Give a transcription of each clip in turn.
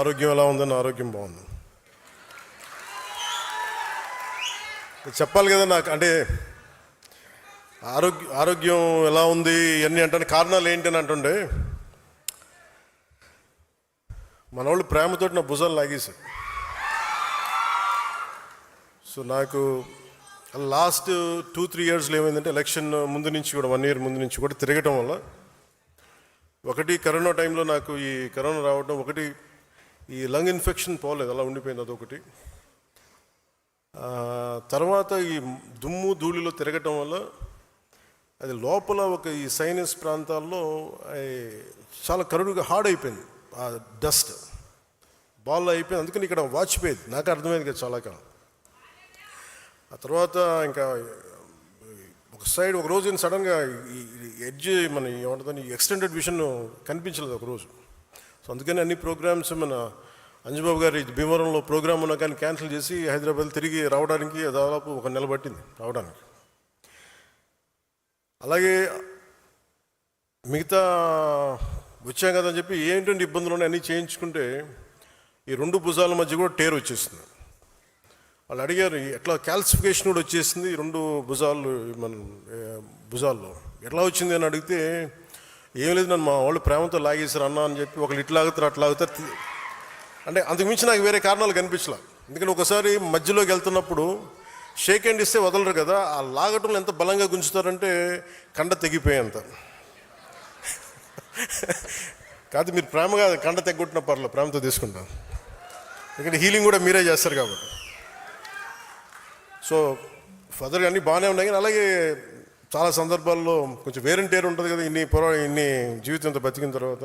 ఆరోగ్యం ఎలా ఉందని ఆరోగ్యం బాగుంది చెప్పాలి కదా నాకు. అంటే ఆరోగ్యం ఎలా ఉంది ఇవన్నీ అంటే కారణాలు ఏంటి అని అంటుండే మనోళ్ళు ప్రేమతోటి నా భుజాలు లాగేశారు. సో నాకు లాస్ట్ 2-3 ఇయర్స్లో ఏమైందంటే ఎలక్షన్ ముందు నుంచి కూడా 1 ఇయర్ ముందు నుంచి కూడా తిరగటం వల్ల ఒకటి కరోనా టైంలో నాకు ఈ కరోనా రావడం, ఒకటి ఈ లంగ్ ఇన్ఫెక్షన్ పోలేదు, అలా ఉండిపోయింది, అదొకటి. తర్వాత ఈ దుమ్ము ధూళిలో తిరగటం వల్ల అది లోపల ఒక ఈ సైనస్ ప్రాంతాల్లో చాలా కరుడుగా హార్డ్ అయిపోయింది, ఆ డస్ట్ బాల్ అయిపోయింది. అందుకని ఇక్కడ వాచిపోయేది, నాకు అర్థమైంది కదా చాలా కాలం. ఆ తర్వాత ఇంకా ఒక సైడ్ ఒక రోజు సడన్గా ఈ ఎడ్జ్ మన ఏమంటుందని ఎక్స్టెండెడ్ విజన్ కనిపించలేదు ఒకరోజు. సో అందుకని అన్ని ప్రోగ్రామ్స్ మన అంజుబాబు గారి భీమవరంలో ప్రోగ్రామ్ ఉన్నా కానీ క్యాన్సిల్ చేసి హైదరాబాద్ తిరిగి రావడానికి దాదాపు 1 నెల పట్టింది రావడానికి. అలాగే మిగతా వచ్చాం కదా అని చెప్పి ఏంటంటే ఇబ్బందులు ఉన్నాయి అన్నీ చేయించుకుంటే ఈ 2 భుజాల మధ్య కూడా టేర్ వచ్చేసింది. వాళ్ళు అడిగారు ఎట్లా క్యాల్సిఫికేషన్ కూడా వచ్చేసింది 2 భుజాలు మన భుజాల్లో ఎట్లా వచ్చింది అని అడిగితే ఏం లేదు, నన్ను మా వాళ్ళు ప్రేమతో లాగేశారు అన్న అని చెప్పి ఒకళ్ళు ఇట్లా లాగుతారు అట్లా లాగుతారు. అంటే అంతకుమించి నాకు వేరే కారణాలు కనిపించలే. ఎందుకంటే ఒకసారి మధ్యలోకి వెళ్తున్నప్పుడు షేక్ హ్యాండ్ ఇస్తే వదలరు కదా, ఆ లాగటంలో ఎంత బలంగా గుంజుతారంటే కండ తెగిపోయేంత. కాదు మీరు ప్రేమగా కండ తెగొట్టిన పర్లేదు, ప్రేమతో తీసుకుంటాను, ఎందుకంటే హీలింగ్ కూడా మీరే చేస్తారు కాబట్టి. సో ఫర్దర్గా అన్నీ బాగానే ఉన్నాయి. కానీ అలాగే చాలా సందర్భాల్లో కొంచెం వేరంటేరు ఉంటుంది కదా, ఇన్ని జీవితంతో బతికిన తర్వాత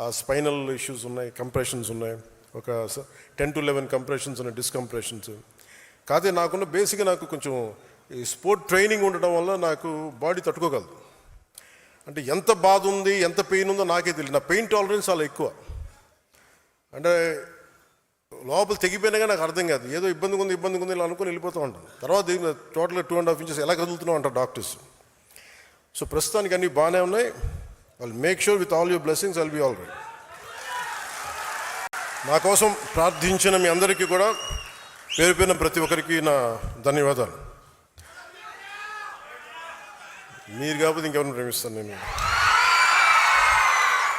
ఆ స్పైనల్ ఇష్యూస్ ఉన్నాయి, కంప్రెషన్స్ ఉన్నాయి, ఒక 10-11 కంప్రెషన్స్ ఉన్నాయి, డిస్కంప్రెషన్స్. కాదే నాకున్న బేసిక్గా నాకు కొంచెం ఈ స్పోర్ట్ ట్రైనింగ్ ఉండడం వల్ల నాకు బాడీ తట్టుకోగలదు. అంటే ఎంత బాధ ఉంది ఎంత పెయిన్ ఉందో నాకే తెలియదు. నా పెయిన్ టాలరెన్స్ చాలా ఎక్కువ. అంటే లోపల తెగిపోయినా కానీ నాకు అర్థం కాదు, ఏదో ఇబ్బందిగా ఉంది ఇలా అనుకుని వెళ్ళిపోతూ ఉంటాను. తర్వాత టోటల్గా 2.5 ఇంచెస్ ఎలా కదులుతున్నావు అంటారు డాక్టర్స్. సో ప్రస్తుతానికి అన్నీ బాగానే ఉన్నాయి. I'll make sure with all your blessings I'll be all right. నా కోసం ప్రార్థించిన మీ అందరికీ కూడా పేరు పేరున ప్రతి ఒక్కరికి నా ధన్యవాదాలు. మీరు కాకపోతే ఇంకెవరిని ప్రేమిస్తాను నేను.